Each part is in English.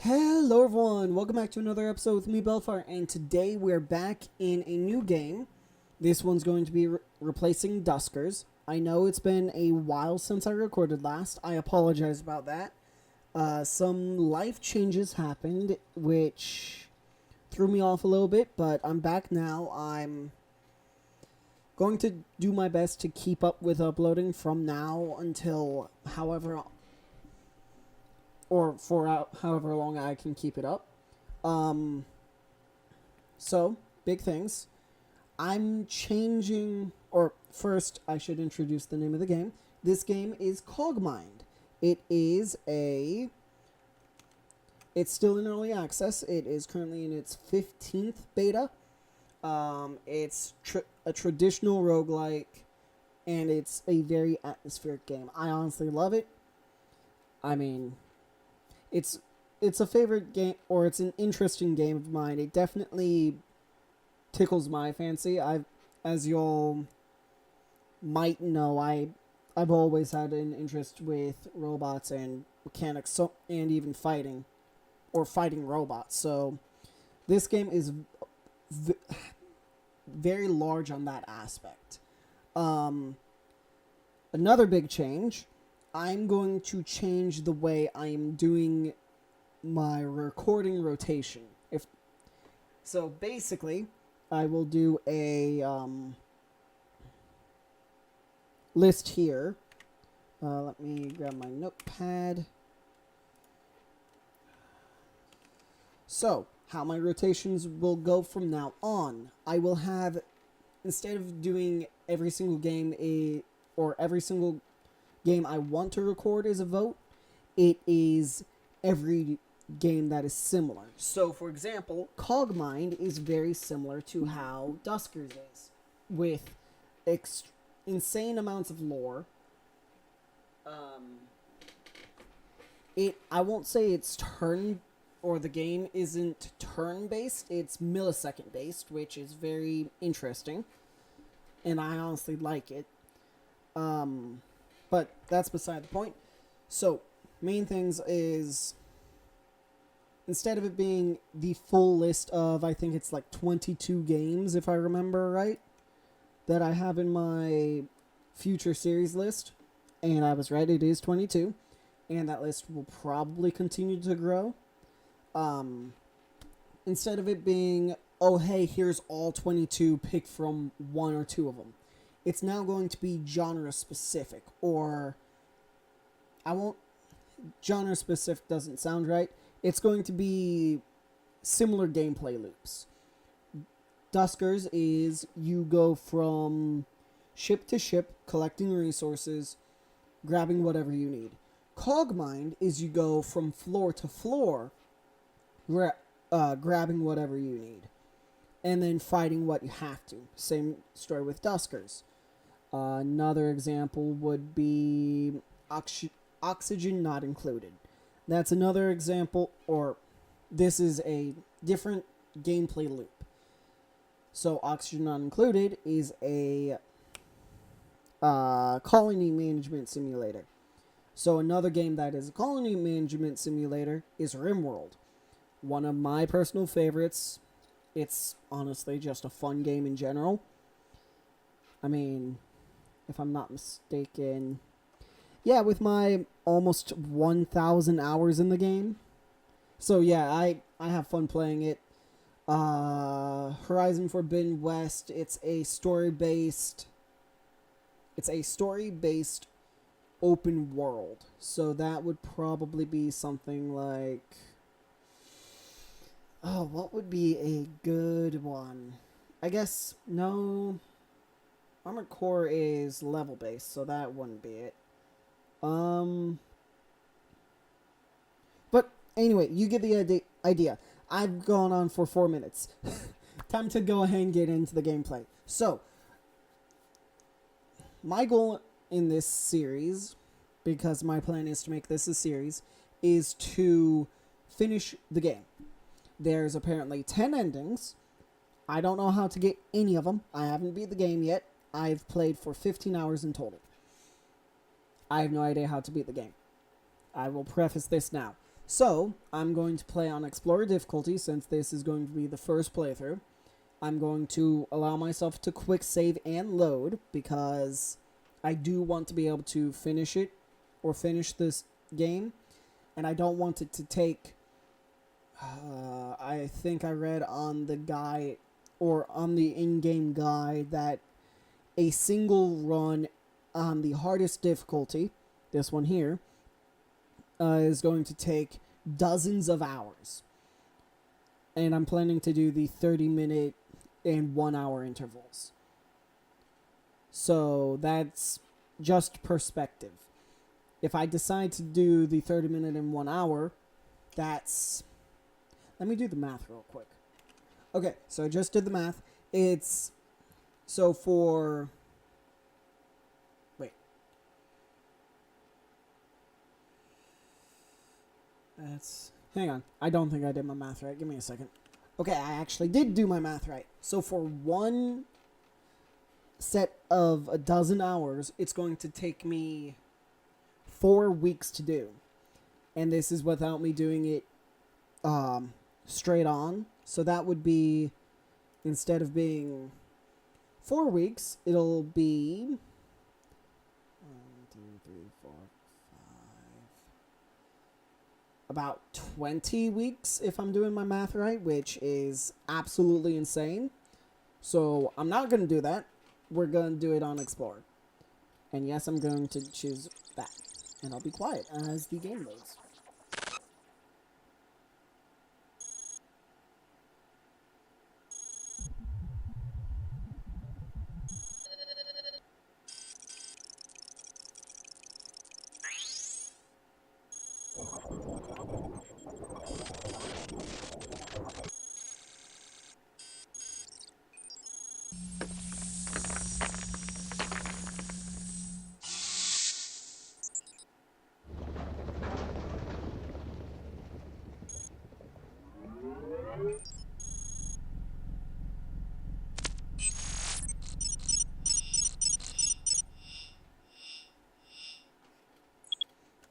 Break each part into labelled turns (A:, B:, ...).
A: Hello everyone, welcome back to another episode with me, Baelfire, and today we're back in a new game. This one's going to be replacing Duskers. I know it's been a while since I recorded last. I apologize about that. Some life changes happened, which threw me off a little bit, but I'm back now. I'm going to do my best to keep up with uploading from now until however long I can keep it up. So, big things. I'm changing, or first I should introduce the name of the game. This game is Cogmind. It's still in early access. It is currently in its 15th beta. It's a traditional roguelike, and it's a very atmospheric game. I honestly love it. I mean, it's a favorite game, or it's an interesting game of mine. It definitely tickles my fancy. As y'all might know, I've always had an interest with robots and mechanics, and even fighting robots. So this game is very large on that aspect. Another big change. I'm going to change the way I am doing my recording rotation. So basically, I will do a list here. Let me grab my notepad. So, how my rotations will go from now on. I will have, instead of doing every single game every single game I want to record as a vote, it is every game that is similar. So, for example, Cogmind is very similar to how Duskers is, with insane amounts of lore. I won't say it's the game isn't turn-based, it's millisecond-based, which is very interesting, and I honestly like it. But that's beside the point. So, main things is, instead of it being the full list of, I think it's like 22 games, if I remember right, that I have in my future series list, and I was right, it is 22, and that list will probably continue to grow. Instead of it being, oh hey, here's all 22, pick from one or two of them, it's now going to be genre specific, or genre specific doesn't sound right. It's going to be similar gameplay loops. Duskers is you go from ship to ship, collecting resources, grabbing whatever you need. Cogmind is you go from floor to floor, grabbing whatever you need, and then fighting what you have to. Same story with Duskers. Another example would be oxygen not included. That's another example, or this is a different gameplay loop. So oxygen not included is a colony management simulator. So another game that is a colony management simulator is RimWorld. One of my personal favorites. It's honestly just a fun game in general. I mean, if I'm not mistaken, yeah, with my almost 1,000 hours in the game. So yeah, I have fun playing it. Horizon Forbidden West, it's a story-based open world. So that would probably be something like, what would be a good one? I guess, no, Armored Core is level-based, so that wouldn't be it. But anyway, you get the idea. I've gone on for 4 minutes. Time to go ahead and get into the gameplay. So, my goal in this series, because my plan is to make this a series, is to finish the game. There's apparently 10 endings. I don't know how to get any of them. I haven't beat the game yet. I've played for 15 hours in total. I have no idea how to beat the game. I will preface this now. So, I'm going to play on Explorer difficulty since this is going to be the first playthrough. I'm going to allow myself to quick save and load because I do want to be able to finish it or finish this game. And I don't want it to take... I think I read on the guide or on the in-game guide that a single run on the hardest difficulty, this one here, is going to take dozens of hours. And I'm planning to do the 30-minute and 1 hour intervals. So that's just perspective. If I decide to do the 30-minute and 1 hour, that's... Let me do the math real quick. Okay, so I just did the math. It's... So for... Wait. That's... Hang on. I don't think I did my math right. Give me a second. Okay, I actually did do my math right. So for one set of a dozen hours, it's going to take me 4 weeks to do. And this is without me doing it straight on. So that would be, instead of being 4 weeks, it'll be 1, 2, 3, 4, 5, about 20 weeks if I'm doing my math right, which is absolutely insane. So I'm not going to do that. We're going to do it on Explorer. And yes, I'm going to choose that. And I'll be quiet as the game loads.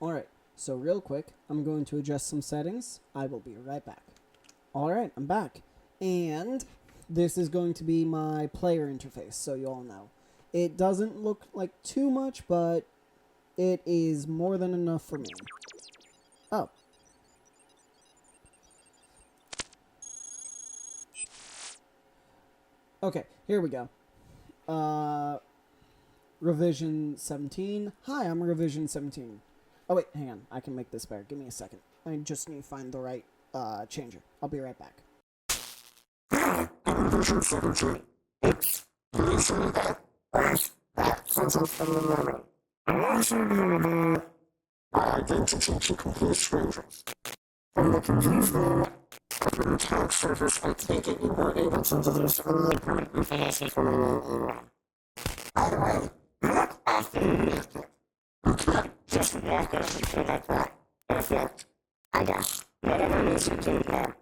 A: Alright, so real quick, I'm going to adjust some settings. I will be right back. Alright, I'm back. And this is going to be my player interface, so you all know. It doesn't look like too much, but it is more than enough for me. Oh. Okay, here we go. Revision 17. Hi, I'm Revision 17. Oh, wait, hang on. I can make this better. Give me a second. I just need to find the right changer. I'll be right back.
B: Hi, I'm Revision 17. Oops. Recently that sentence from the memory. I should be reveal my identity to complete strangers. From the confused name of the attack surface, I take it you were able to deduce only important information from the name email. By the way, look after you make it. You can't just walk over through like that. Perfect. I guess. Whatever it is you do there.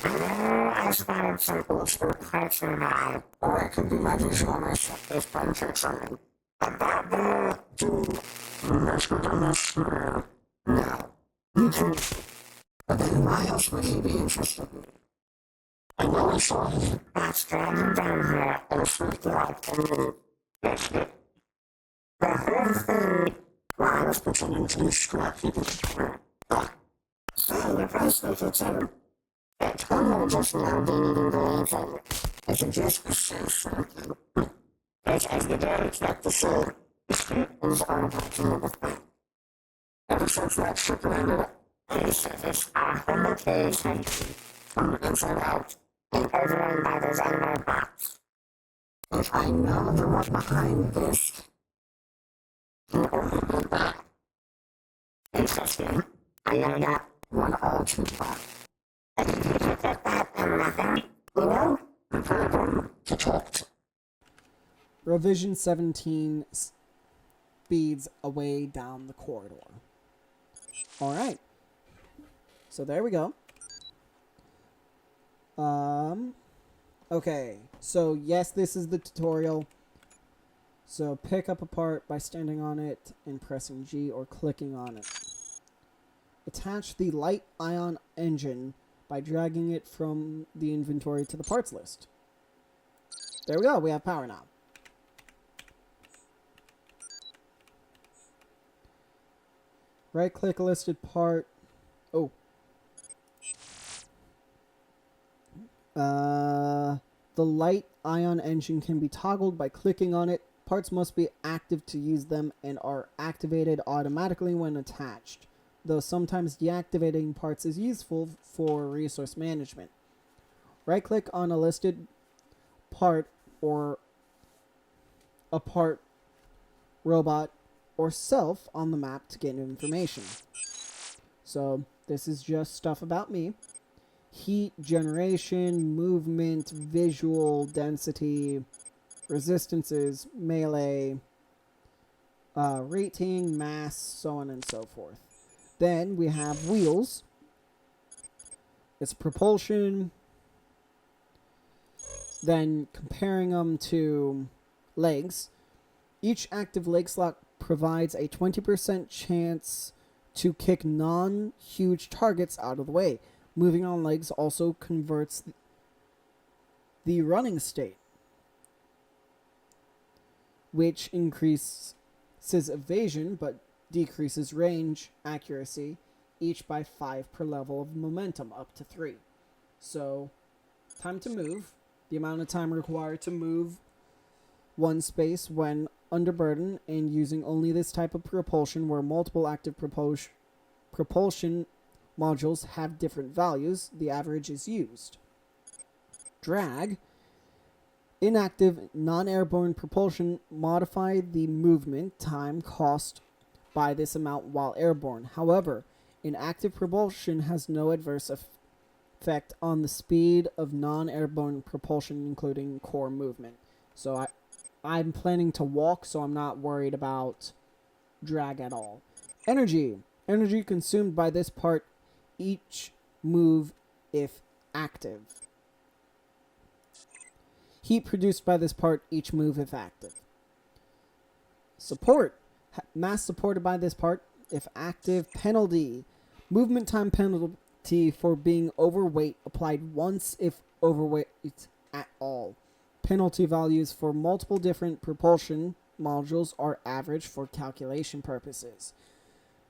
B: I know I spotted some old school parts in my eye, or it could be my visual myself if fun took something. But that will do. You must go down that square. No. You can. But then why else would he be interested in me? I know I saw him. That's dragging down here and freaked out and me. That's it. The whole thing, while I was pretending to be scrappy with the corner. So your price too. That total just now didn't even believe him. If it just was so something. But as the dad kept to say, the street is all about to move with me. Ever since that ship landed on the surface, our humble Playz had been from the inside out and overrun by those animal bots. If I know the one behind this, can only be that. Interesting. I know that one all too well. I didn't look at that and nothing, you know? The problem to talk to.
A: Revision 17 speeds away down the corridor. Alright. So there we go. Okay. So yes, this is the tutorial. So pick up a part by standing on it and pressing G or clicking on it. Attach the light ion engine by dragging it from the inventory to the parts list. There we go, we have power now. Right-click a listed part. Oh. The light ion engine can be toggled by clicking on it. Parts must be active to use them and are activated automatically when attached, though sometimes deactivating parts is useful for resource management. Right-click on a listed part or a part, robot, or self on the map to get information. So this is just stuff about me. Heat, generation, movement, visual, density, resistances, melee, rating, mass, so on and so forth. Then we have wheels. It's propulsion. Then comparing them to legs. Each active leg slot provides a 20% chance to kick non-huge targets out of the way. Moving on legs also converts the running state, which increases evasion but decreases range accuracy, each by 5 per level of momentum, up to 3. So, time to move. The amount of time required to move one space when under burden and using only this type of propulsion where multiple active propulsion modules have different values, the average is used. Drag. Inactive, non-airborne propulsion modify the movement time cost by this amount while airborne. However, inactive propulsion has no adverse effect on the speed of non-airborne propulsion, including core movement. So I'm planning to walk, so I'm not worried about drag at all. Energy. Energy consumed by this part each move if active. Heat produced by this part each move if active. Support. Mass supported by this part if active. Penalty. Movement time penalty for being overweight applied once if overweight at all. Penalty values for multiple different propulsion modules are averaged for calculation purposes.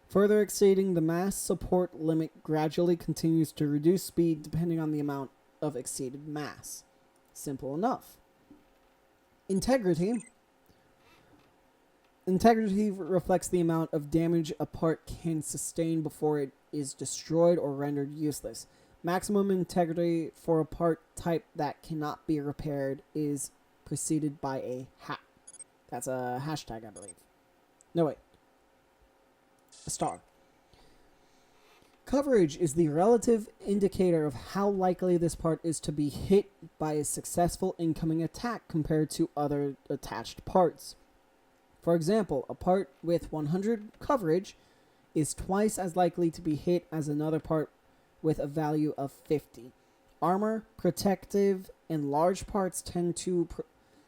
A: Further exceeding the mass support limit gradually continues to reduce speed depending on the amount of exceeded mass. Simple enough. Integrity. Integrity reflects the amount of damage a part can sustain before it is destroyed or rendered useless. Maximum integrity for a part type that cannot be repaired is preceded by a hat. That's a hashtag, I believe. No, wait. A star. Coverage is the relative indicator of how likely this part is to be hit by a successful incoming attack compared to other attached parts. For example, a part with 100 coverage is twice as likely to be hit as another part with a value of 50. Armor, protective, and large parts tend to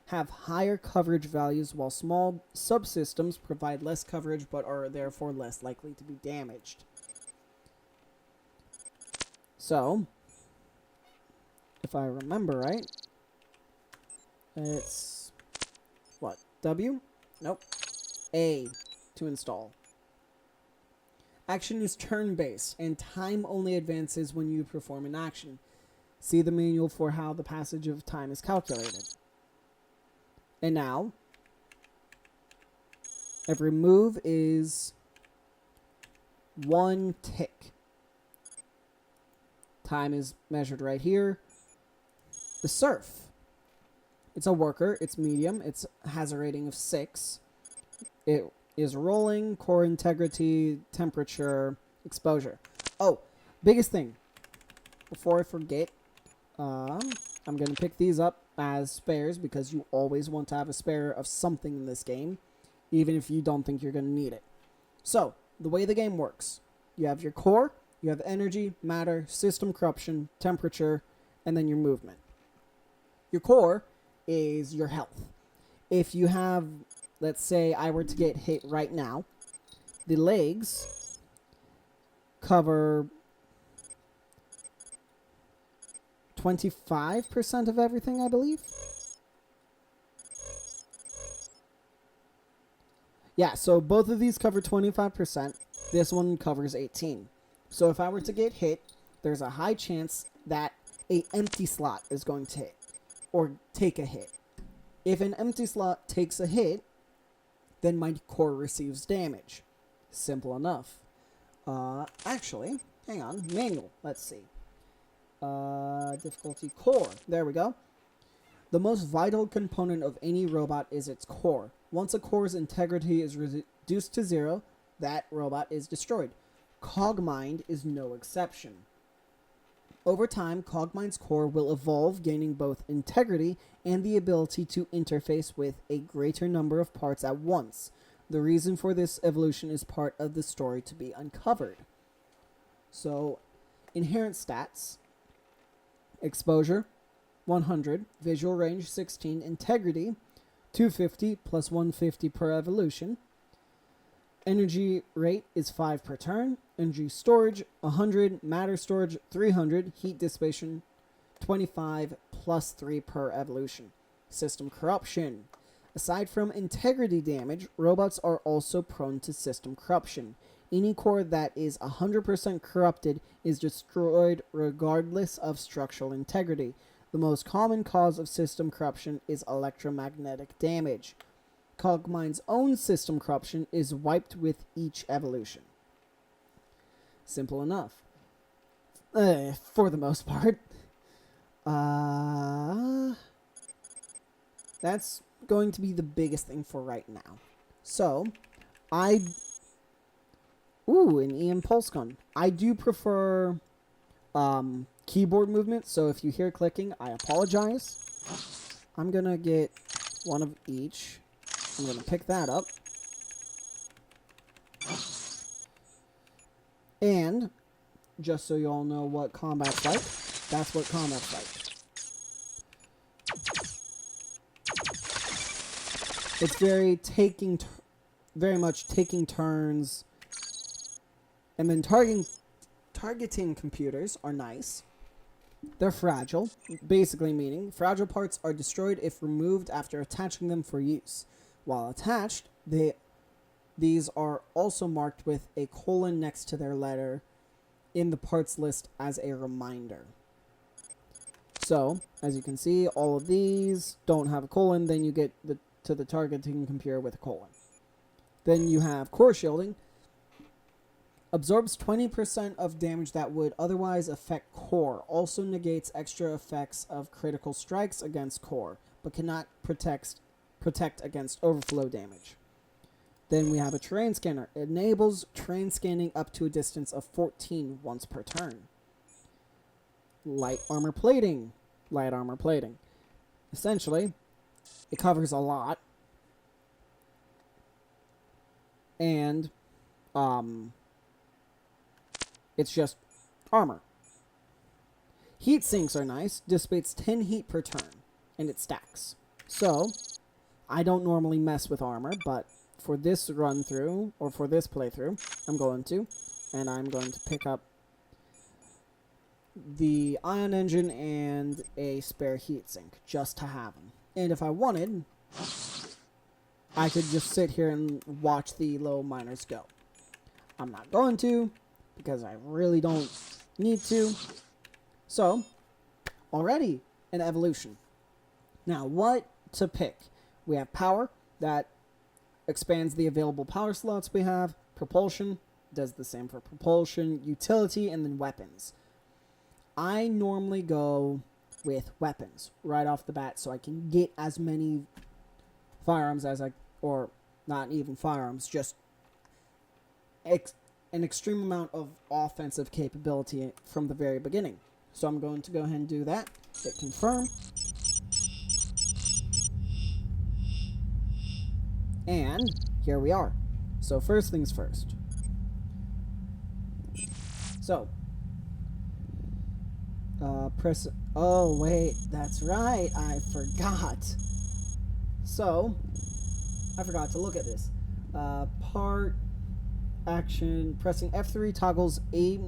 A: have higher coverage values, while small subsystems provide less coverage but are therefore less likely to be damaged. So, if I remember right, it's what? W? Nope. A to install. Action is turn-based, and time only advances when you perform an action. See the manual for how the passage of time is calculated. And now, every move is 1 tick. Time is measured right here. The surf. It's a worker. It's medium. It has a rating of 6. It is rolling, core integrity, temperature, exposure. Oh, biggest thing. Before I forget, I'm going to pick these up as spares because you always want to have a spare of something in this game, even if you don't think you're going to need it. So, the way the game works, you have your core, you have energy, matter, system corruption, temperature, and then your movement. Your core is your health. If you have, let's say I were to get hit right now, the legs cover 25% of everything, I believe. Yeah, so both of these cover 25%. This one covers 18. So if I were to get hit, there's a high chance that an empty slot is going to hit or take a hit. If an empty slot takes a hit, then my core receives damage. Simple enough. Actually, hang on. Manual. Let's see. Difficulty core. There we go. The most vital component of any robot is its core. Once a core's integrity is reduced to 0, that robot is destroyed. Cogmind is no exception. Over time, Cogmind's core will evolve, gaining both integrity and the ability to interface with a greater number of parts at once. The reason for this evolution is part of the story to be uncovered. So, inherent stats: exposure 100, visual range 16, integrity 250 plus 150 per evolution. Energy rate is 5 per turn. Energy storage 100, matter storage 300, heat dissipation 25 plus 3 per evolution. System corruption. Aside from integrity damage, robots are also prone to system corruption. Any core that is 100% corrupted is destroyed regardless of structural integrity. The most common cause of system corruption is electromagnetic damage. Cogmind's own system corruption is wiped with each evolution. Simple enough. For the most part. That's going to be the biggest thing for right now. So, Ooh, an EM pulse gun. I do prefer keyboard movement, so if you hear clicking, I apologize. I'm gonna get one of each. I'm gonna pick that up. And, just so you all know what combat's like, that's what combat's like. It's very much taking turns, and then targeting computers are nice. They're fragile, basically meaning fragile parts are destroyed if removed after attaching them for use. While attached, these are also marked with a colon next to their letter in the parts list as a reminder. So, as you can see, all of these don't have a colon, then you get to the targeting computer with a colon. Then you have core shielding. Absorbs 20% of damage that would otherwise affect core. Also negates extra effects of critical strikes against core, but cannot protect against overflow damage. Then we have a terrain scanner. It enables terrain scanning up to a distance of 14 once per turn. Light armor plating. Light armor plating. Essentially, it covers a lot. And, it's just armor. Heat sinks are nice. Dissipates 10 heat per turn. And it stacks. So, I don't normally mess with armor, but for this run through, or for this playthrough, I'm going to. And I'm going to pick up the ion engine and a spare heatsink, just to have them. And if I wanted, I could just sit here and watch the little miners go. I'm not going to, because I really don't need to. So, already an evolution. Now, what to pick? We have power, that expands the available power slots we have. Propulsion, does the same for propulsion. Utility, and then weapons. I normally go with weapons right off the bat, so I can get as many firearms as or not even firearms, just an extreme amount of offensive capability from the very beginning. So I'm going to go ahead and do that. Hit confirm. And here we are. So first things first. So, press... Oh, wait, that's right. I forgot. So, I forgot to look at this. Part action. Pressing F3 toggles A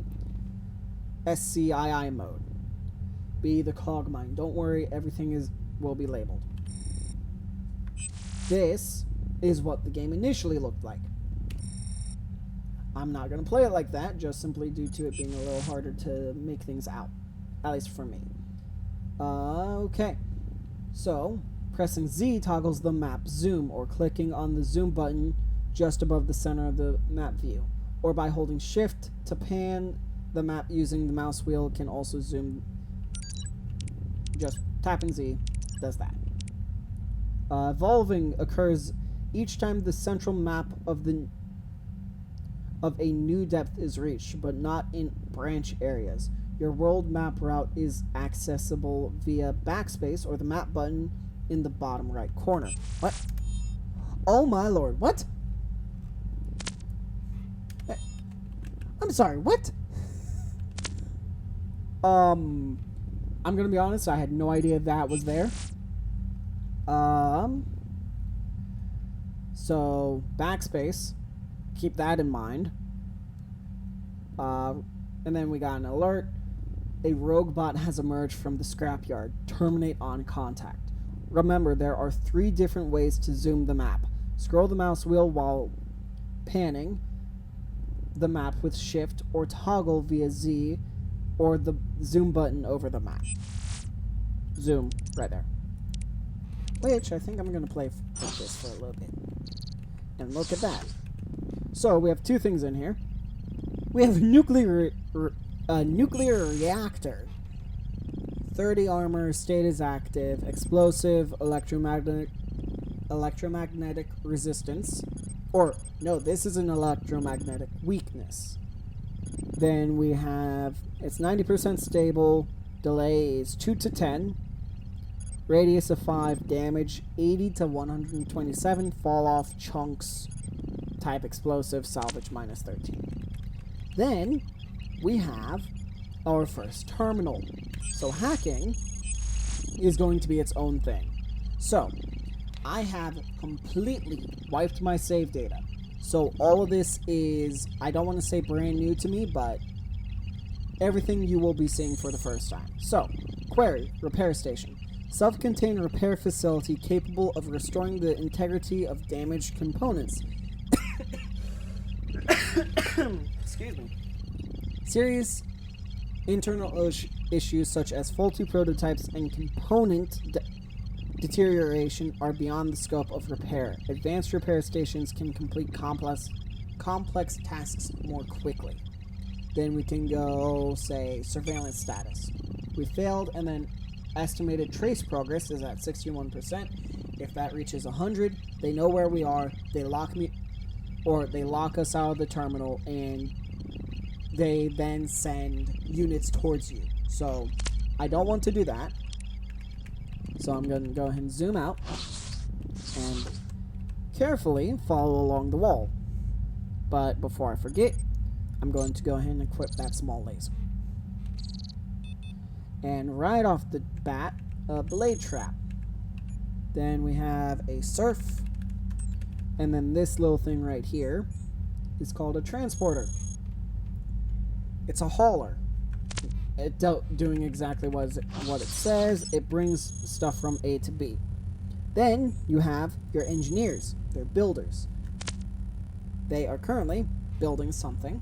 A: Ascii mode. B, the Cogmind. Don't worry, everything will be labeled. This is what the game initially looked like. I'm not going to play it like that, just simply due to it being a little harder to make things out. At least for me. Okay. So, pressing Z toggles the map zoom, or clicking on the zoom button just above the center of the map view. Or by holding shift to pan the map using the mouse wheel can also zoom. Just tapping Z does that. Evolving occurs each time the central map of a new depth is reached, but not in branch areas. Your world map route is accessible via backspace or the map button in the bottom right corner. What? Oh my lord, what? I'm sorry, what? I'm gonna be honest, I had no idea that was there. So, backspace. Keep that in mind. And then we got an alert. A rogue bot has emerged from the scrapyard. Terminate on contact. Remember, there are 3 different ways to zoom the map. Scroll the mouse wheel while panning the map with shift, or toggle via Z, or the zoom button over the map. Zoom, right there. Which, I think I'm going to play with this for a little bit. And look at that. So, we have 2 things in here. We have a nuclear reactor. 30 armor, state is active, explosive, electromagnetic resistance. Or, no, this is an electromagnetic weakness. Then we have, it's 90% stable, delay is 2 to 10, radius of 5, damage 80 to 127, fall off chunks, type explosive, salvage minus 13. Then we have our first terminal. So hacking is going to be its own thing. So I have completely wiped my save data. So all of this is, I don't want to say brand new to me, but everything you will be seeing for the first time. So, query, repair station. Self-contained repair facility capable of restoring the integrity of damaged components. Excuse me. Serious internal issues such as faulty prototypes and component deterioration are beyond the scope of repair. Advanced repair stations can complete complex tasks more quickly. Then we can go, say, surveillance status. We failed, and then estimated trace progress is at 61%. If that reaches 100, they know where we are, they lock us out of the terminal, and they then send units towards you. So, I don't want to do that. So I'm going to go ahead and zoom out and carefully follow along the wall. But before I forget, I'm going to go ahead and equip that small laser. And right off the bat, a blade trap. Then we have a surf. And then this little thing right here is called a transporter. It's a hauler. Doing exactly what it says. It brings stuff from A to B. Then you have your engineers. They're builders. They are currently building something.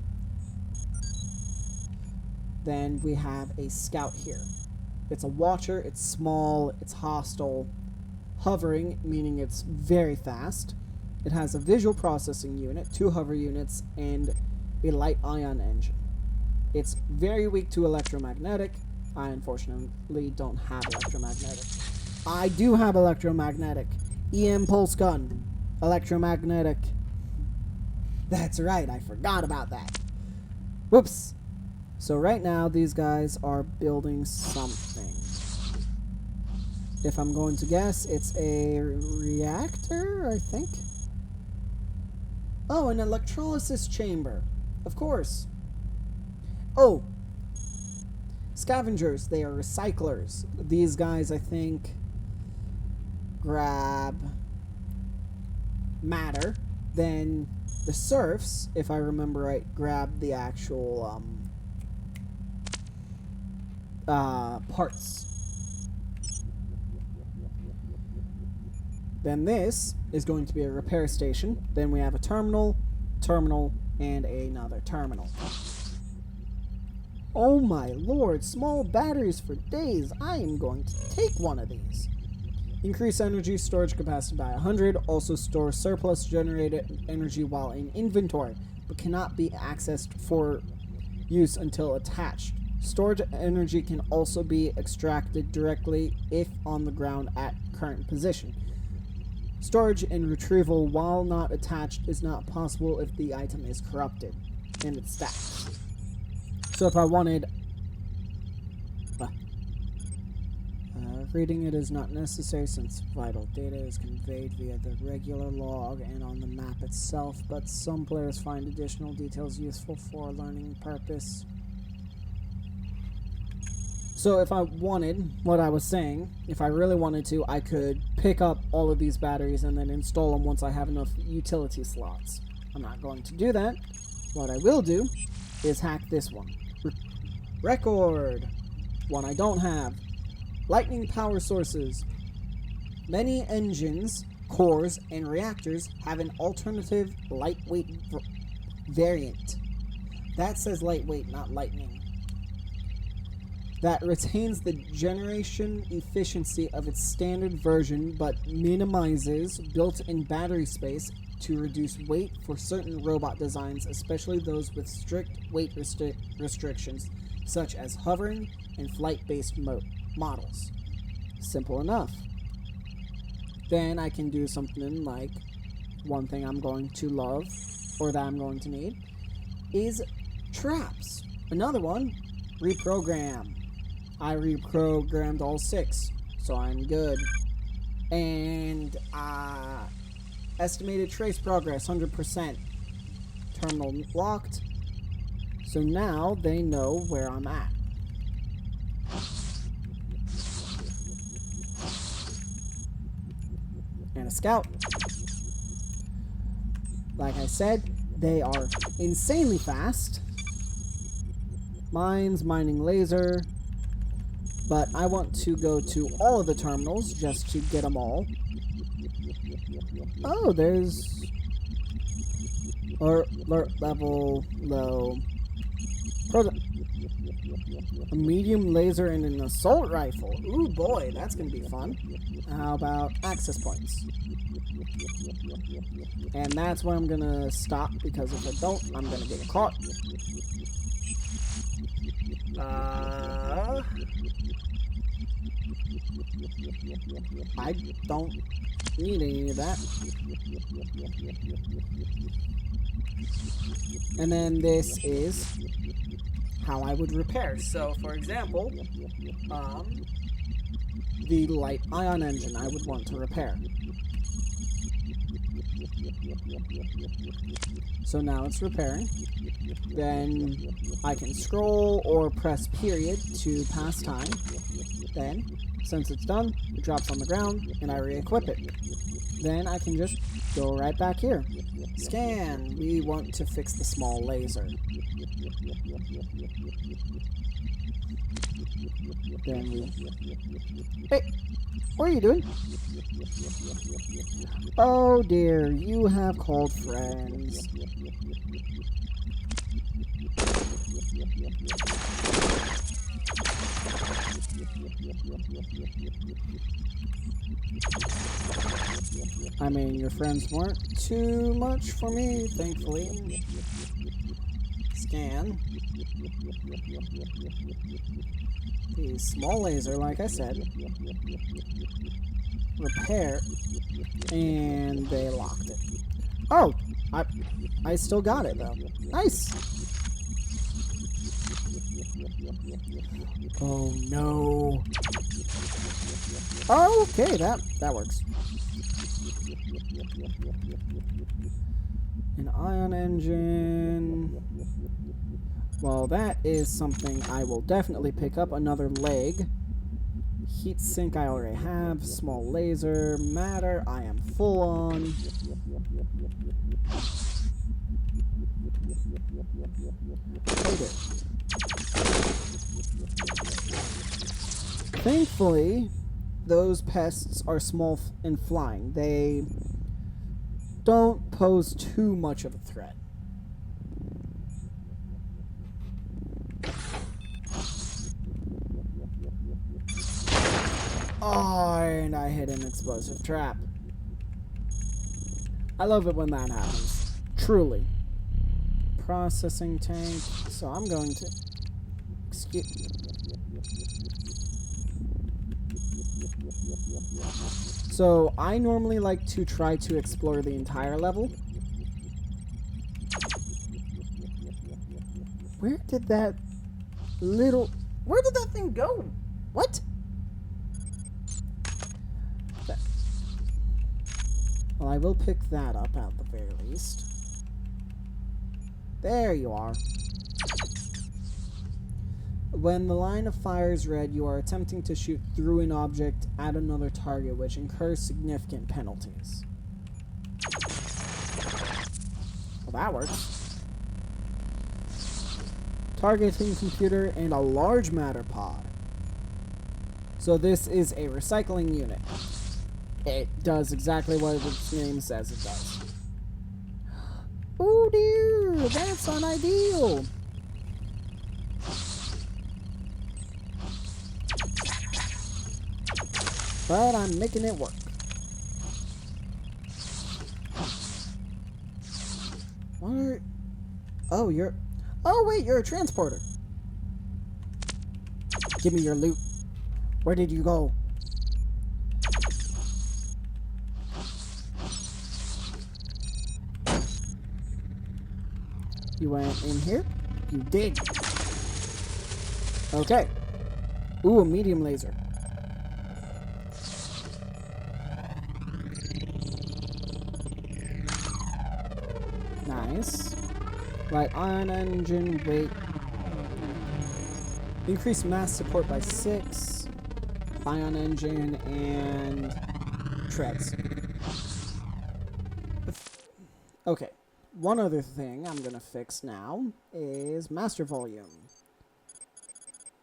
A: Then we have a scout here. It's a watcher. It's small. It's hostile. Hovering, meaning it's very fast. It has a visual processing unit, 2 hover units, and a light ion engine. It's very weak to electromagnetic. I unfortunately don't have electromagnetic. I do have electromagnetic. EM pulse gun. Electromagnetic. That's right, I forgot about that. Whoops. So right now, these guys are building something. If I'm going to guess, it's a reactor, I think. Oh, an electrolysis chamber. Of course. Oh, scavengers. They are recyclers. These guys, I think, grab matter, then The serfs, if I remember right, grab the actual parts. Then this is going to be a repair station. Then we have a terminal, and another terminal. Oh my lord, small batteries for days. I am going to take one of these. Increase energy storage capacity by 100. Also store surplus generated energy while in inventory, but cannot be accessed for use until attached. Storage energy can also be extracted directly if on the ground at current position. Storage and retrieval while not attached is not possible if the item is corrupted and it's stacked. So if I wanted... reading it is not necessary since vital data is conveyed via the regular log and on the map itself, but some players find additional details useful for learning purpose. So if I wanted, what I was saying, if I really wanted to, I could pick up all of these batteries and then install them once I have enough utility slots. I'm not going to do that. What I will do is hack this one. Record! One I don't have. Lightning power sources. Many engines, cores, and reactors have an alternative lightweight variant. That says lightweight, not lightning. That retains the generation efficiency of its standard version but minimizes built-in battery space to reduce weight for certain robot designs, especially those with strict weight restrictions, such as hovering and flight-based models. Simple enough. Then I can do something like, one thing I'm going to love, or that I'm going to need, is traps. Another one, reprogram. I reprogrammed all 6, so I'm good. And estimated trace progress, 100%. Terminal locked. So now they know where I'm at. And a scout. Like I said, they are insanely fast. Mining laser. But I want to go to all of the terminals just to get them all. Oh, there's... alert level low. A medium laser and an assault rifle. Ooh boy, that's going to be fun. How about access points? And that's where I'm going to stop, because if I don't, I'm going to get caught. I don't need any of that. And then this is how I would repair. So, for example, the light ion engine I would want to repair. So now it's repairing. Then I can scroll or press period to pass time. Then, since it's done, it drops on the ground and I re-equip it. Then I can just go right back here. Scan. We want to fix the small laser. Then we... Hey! What are you doing? Oh dear, you have called friends. I mean, your friends weren't too much for me, thankfully. Scan. The small laser, like I said. Repair. And they locked it. Oh! I still got it, though. Nice! Oh, no. Okay, that works. An ion engine. Well, that is something I will definitely pick up. Another leg. Heat sink I already have. Small laser. Matter I am full on. They did. Thankfully, those pests are small and flying. They don't pose too much of a threat. Oh, and I hit an explosive trap. I love it when that happens. Truly. Processing tank. So I'm going to... Excuse... So I normally like to try to explore the entire level. Where did that little... Where did that thing go? What? Well, I will pick that up at the very least. There you are. When the line of fire is red, you are attempting to shoot through an object at another target, which incurs significant penalties. Well, that works. Targeting computer and a large matter pod. So this is a recycling unit. It does exactly what its name says it does. Oh dear, that's unideal. But I'm making it work. What are... Oh, you're... Oh, wait, you're a transporter. Give me your loot. Where did you go? You went in here? You did. Okay. Ooh, a medium laser. Nice. Right, ion engine, weight. Increase mass support by 6. Ion engine and treads. Okay. One other thing I'm gonna fix now is master volume.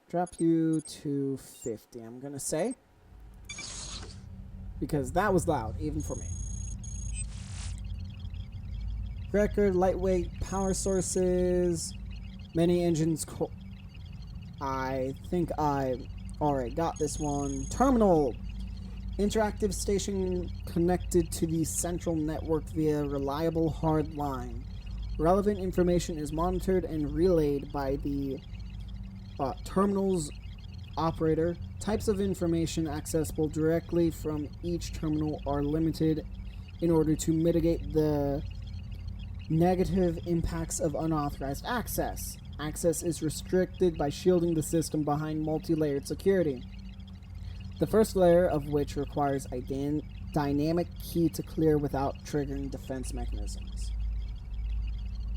A: Drop you to 50, I'm gonna say. Because that was loud, even for me. Record, lightweight, power sources, many engines. I think I already got this one. Terminal. Interactive station connected to the central network via reliable hard line. Relevant information is monitored and relayed by the terminal's operator. Types of information accessible directly from each terminal are limited in order to mitigate the negative impacts of unauthorized access. Access is restricted by shielding the system behind multi-layered security. The first layer of which requires a dynamic key to clear without triggering defense mechanisms.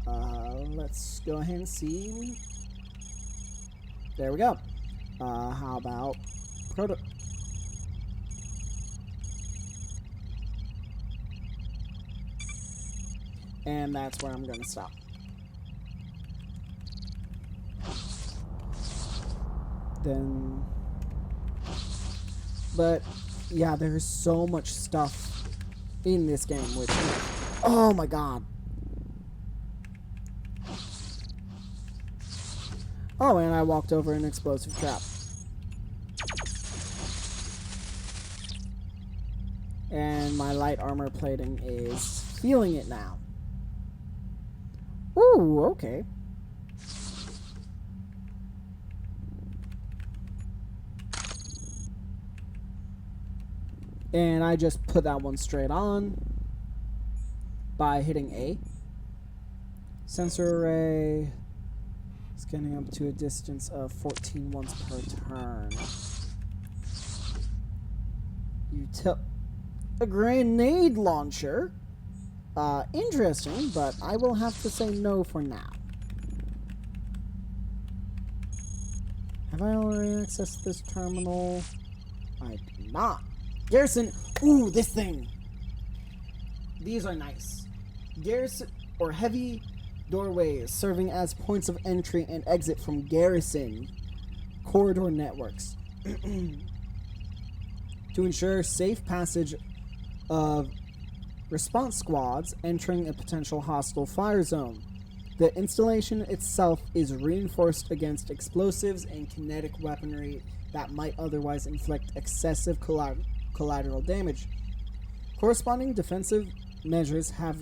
A: Let's go ahead and see. There we go. How about proto... And that's where I'm going to stop. Then... But, yeah, there's so much stuff in this game, which... Oh my god. Oh, and I walked over an explosive trap. And my light armor plating is feeling it now. Ooh, okay. And I just put that one straight on by hitting A. Sensor array. Scanning up to a distance of 14 once per turn. A grenade launcher. Interesting, but I will have to say no for now. Have I already accessed this terminal? I do not. Garrison. Ooh, this thing. These are nice. Garrison or heavy Doorways serving as points of entry and exit from garrison corridor networks to ensure safe passage of response squads entering a potential hostile fire zone. The installation itself is reinforced against explosives and kinetic weaponry that might otherwise inflict excessive collateral damage. Corresponding defensive measures have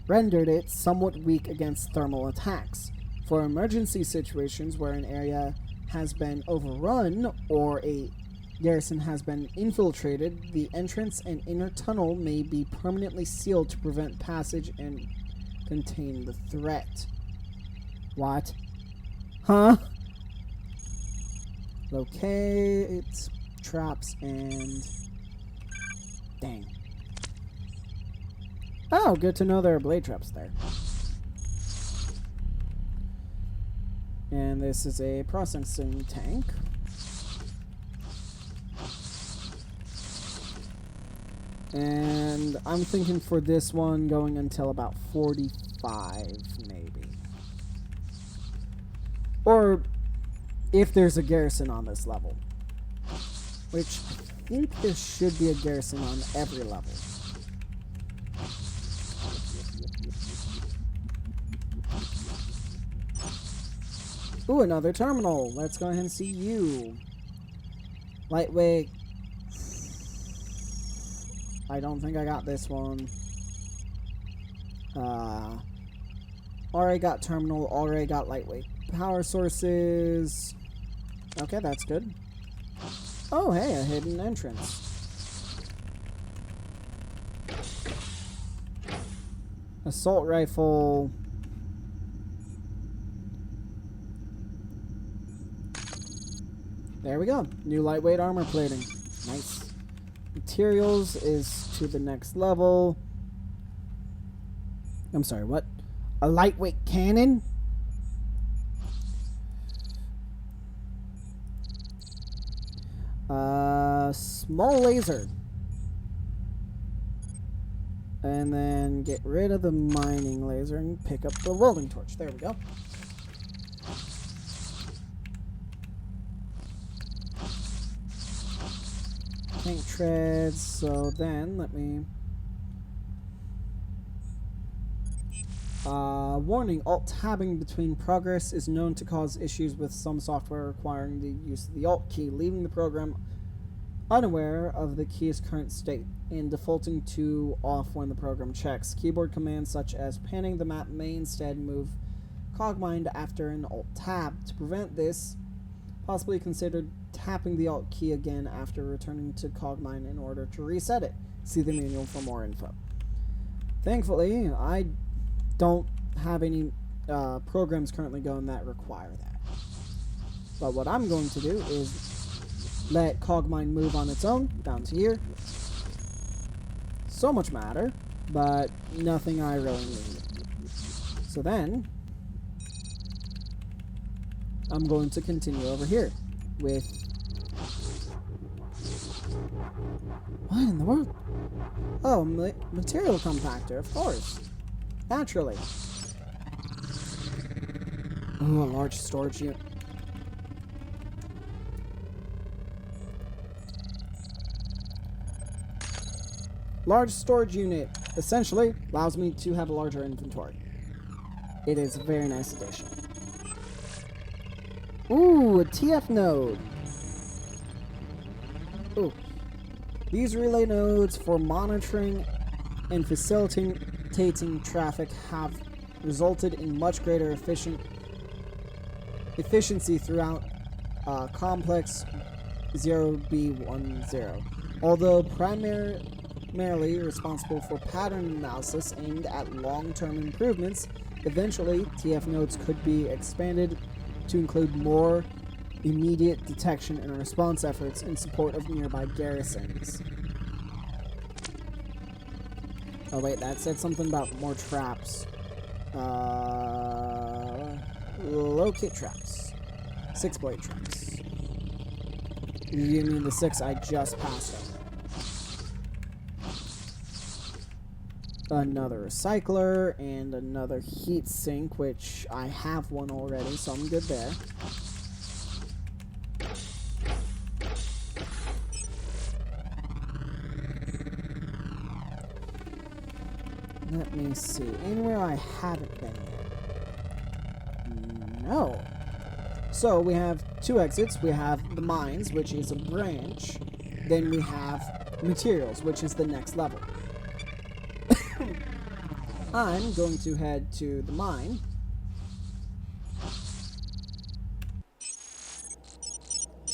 A: rendered it somewhat weak against thermal attacks. For emergency situations where an area has been overrun or a garrison has been infiltrated, the entrance and inner tunnel may be permanently sealed to prevent passage and contain the threat. What? Huh? Locate traps and... Dang. Oh, good to know there are blade traps there. And this is a processing tank. And I'm thinking for this one going until about 45, maybe. Or if there's a garrison on this level. Which I think there should be a garrison on every level. Ooh, another terminal. Let's go ahead and see you. Lightweight. I don't think I got this one. Already got terminal, already got lightweight. Power sources. Okay, that's good. Oh, hey, a hidden entrance. Assault rifle. There we go. New lightweight armor plating. Nice. Materials is to the next level. I'm sorry, what? A lightweight cannon? Small laser. And then get rid of the mining laser and pick up the welding torch. There we go. Tank treads, so then let me... warning, alt-tabbing between progress is known to cause issues with some software requiring the use of the alt key, leaving the program unaware of the key's current state and defaulting to off when the program checks. Keyboard commands such as panning the map may instead move Cogmind after an alt-tab. To prevent this, possibly consider tapping the alt key again after returning to Cogmind in order to reset it. See the manual for more info. Thankfully, I don't have any programs currently going that require that. But what I'm going to do is let Cogmind move on its own down to here. So much matter, but nothing I really need. So then, I'm going to continue over here with... What in the world? Oh, material compactor, of course. Naturally. Ooh, a large storage unit. Large storage unit essentially allows me to have a larger inventory. It is a very nice addition. Ooh, a TF node. Ooh. These relay nodes for monitoring and facilitating traffic have resulted in much greater efficiency throughout complex 0B10. Although primarily responsible for pattern analysis aimed at long-term improvements, eventually TF nodes could be expanded to include more immediate detection and response efforts in support of nearby garrisons. Oh wait, that said something about more traps. Locate traps. 6-blade traps. You mean the 6 I just passed over? another recycler, and another heat sink, which I have one already, so I'm good there. Let me see. Anywhere I haven't been yet? No. So we have two exits. We have the mines, which is a branch. Then we have materials, which is the next level. I'm going to head to the mine.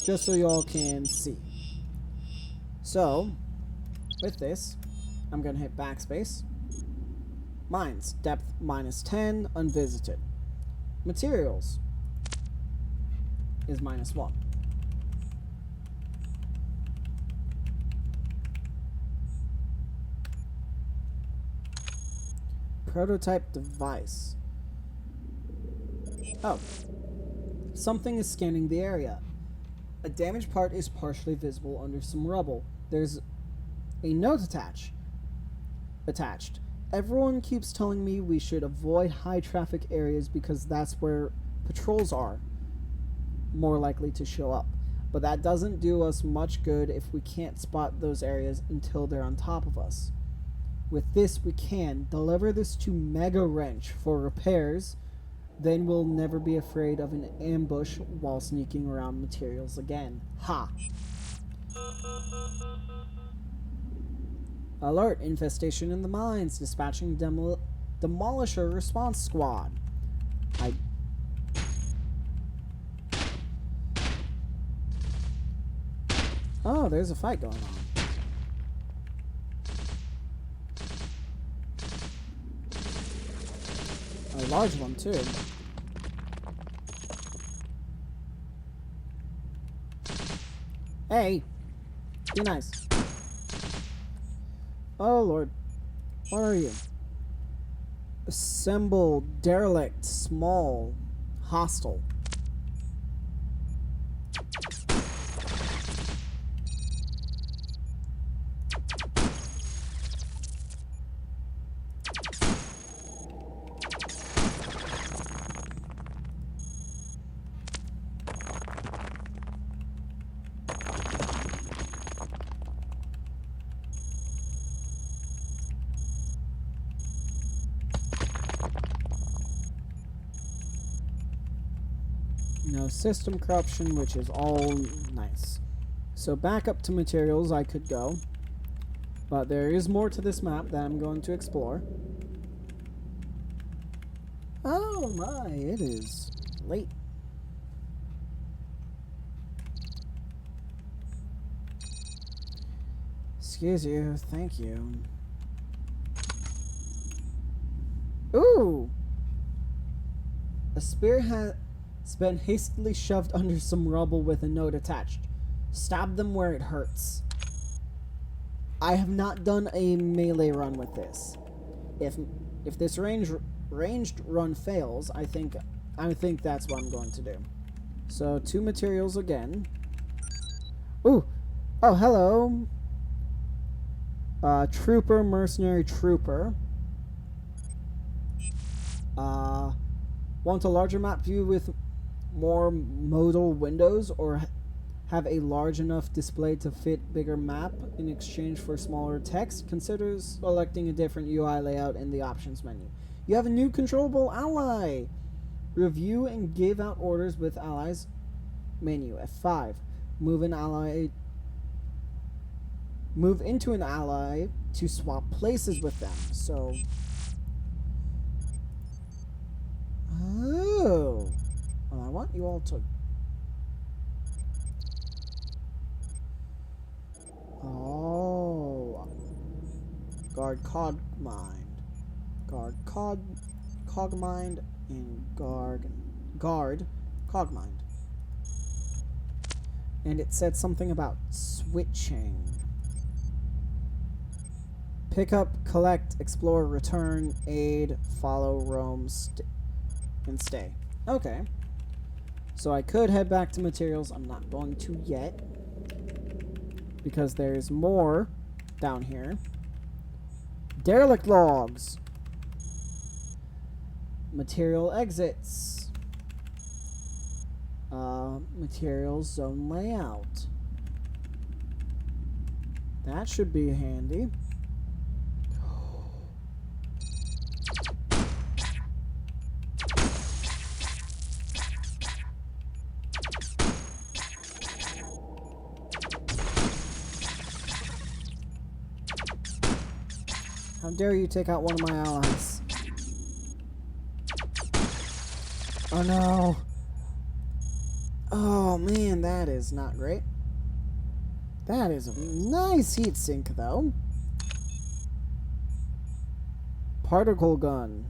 A: Just so y'all can see. So, with this, I'm going to hit backspace. Mines, depth -10, unvisited. Materials is -1. Prototype device. Oh. Something is scanning the area. A damaged part is partially visible under some rubble. There's a note attached. Everyone keeps telling me we should avoid high traffic areas because that's where patrols are more likely to show up. But that doesn't do us much good if we can't spot those areas until they're on top of us. With this, we can deliver this to Mega Wrench for repairs. Then we'll never be afraid of an ambush while sneaking around materials again. Ha! Alert! Infestation in the mines. Dispatching Demolisher Response Squad. Oh, there's a fight going on. A large one, too. Hey! Be nice. Oh, Lord. What are you? Assemble, derelict, small, hostile. No system corruption, which is all nice. So back up to materials I could go. But there is more to this map that I'm going to explore. Oh my, it is late. Excuse you, thank you. Ooh! A spear has been hastily shoved under some rubble with a note attached. Stab them where it hurts. I have not done a melee run with this. If this ranged run fails, I think that's what I'm going to do. So 2 materials again. Ooh! Oh, hello! Trooper, mercenary trooper. Want a larger map view with more modal windows, or have a large enough display to fit bigger map in exchange for smaller text? Consider selecting a different UI layout in the options menu. You have a new controllable ally! Review and give out orders with allies menu. F5. Move into an ally to swap places with them. So oh, well, I want you all to. Oh, guard Cogmind, Cogmind, and guard Cogmind. And it said something about switching. Pick up, collect, explore, return, aid, follow, roam, and stay. Okay. So I could head back to materials. I'm not going to yet, because there's more down here. Derelict logs. Material exits. Materials zone layout. That should be handy. How dare you take out one of my allies? Oh no. Oh man, that is not great. That is a nice heat sink though. Particle gun.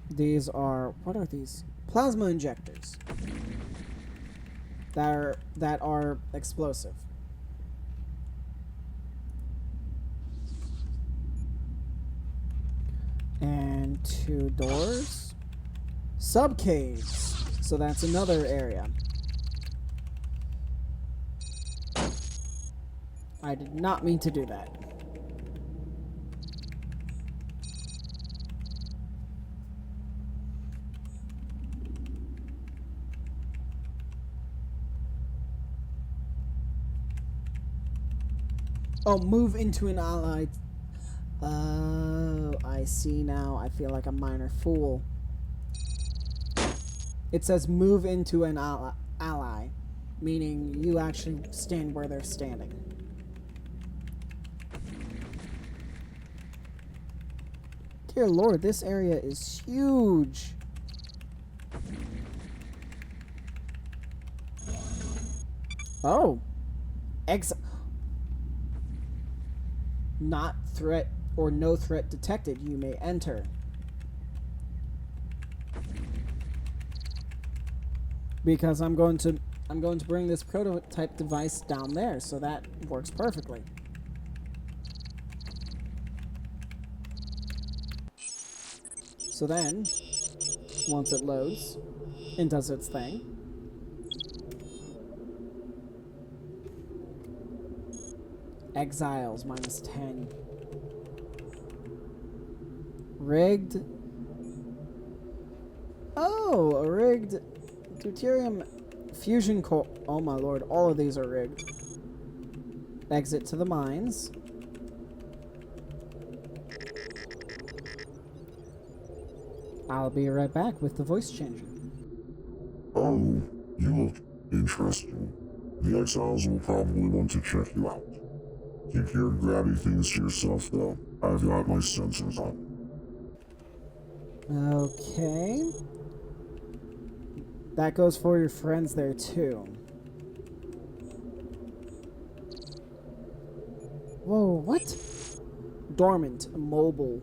A: These are, what are these? Plasma injectors. That are explosive. And 2 doors. Sub-caves. So that's another area. I did not mean to do that. Oh, move into an allied. Oh, I see now. I feel like a minor fool. It says move into an ally, meaning you actually stand where they're standing. Dear Lord, this area is huge. Oh. Not threat or no threat detected. You may enter. Because I'm going to bring this prototype device down there, so that works perfectly. So then, once it loads and does its thing, Exiles -10. Rigged. Oh, a rigged deuterium fusion core. Oh my lord, all of these are rigged. Exit to the mines. I'll be right back with the voice changer.
B: Oh, you look interesting. The Exiles will probably want to check you out. Keep your grabby things to yourself, though. I've got my sensors on.
A: Okay. That goes for your friends there, too. Whoa, what? Dormant, immobile,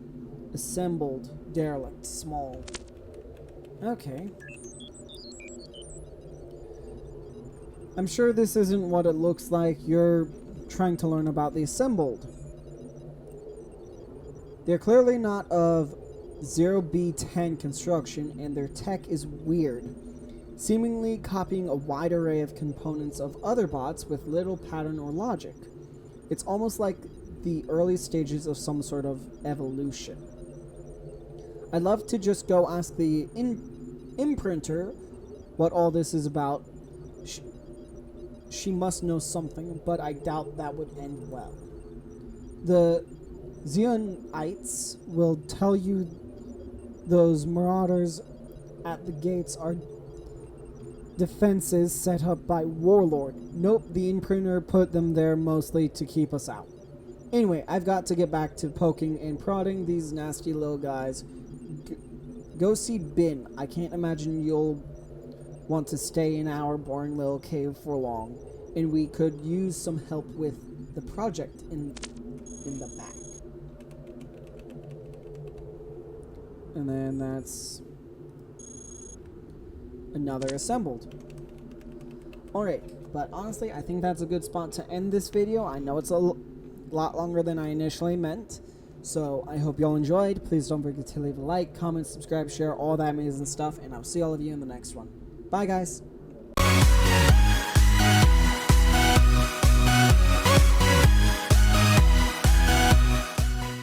A: assembled, derelict, small. Okay. I'm sure this isn't what it looks like. You're trying to learn about the assembled. They're clearly not of 0B10 construction, and their tech is weird, seemingly copying a wide array of components of other bots with little pattern or logic. It's almost like the early stages of some sort of evolution. I'd love to just go ask the imprinter what all this is about. She must know something, but I doubt that would end well. The Zeonites will tell you those marauders at the gates are defenses set up by Warlord. Nope, the imprinter put them there mostly to keep us out. Anyway, I've got to get back to poking and prodding these nasty little guys. Go see Bin. I can't imagine you'll want to stay in our boring little cave for long, and we could use some help with the project in the back. And then that's another assembled. Alright, but honestly, I think that's a good spot to end this video. I know it's a lot longer than I initially meant, so I hope y'all enjoyed. Please don't forget to leave a like, comment, subscribe, share, all that amazing stuff, and I'll see all of you in the next one. Bye, guys.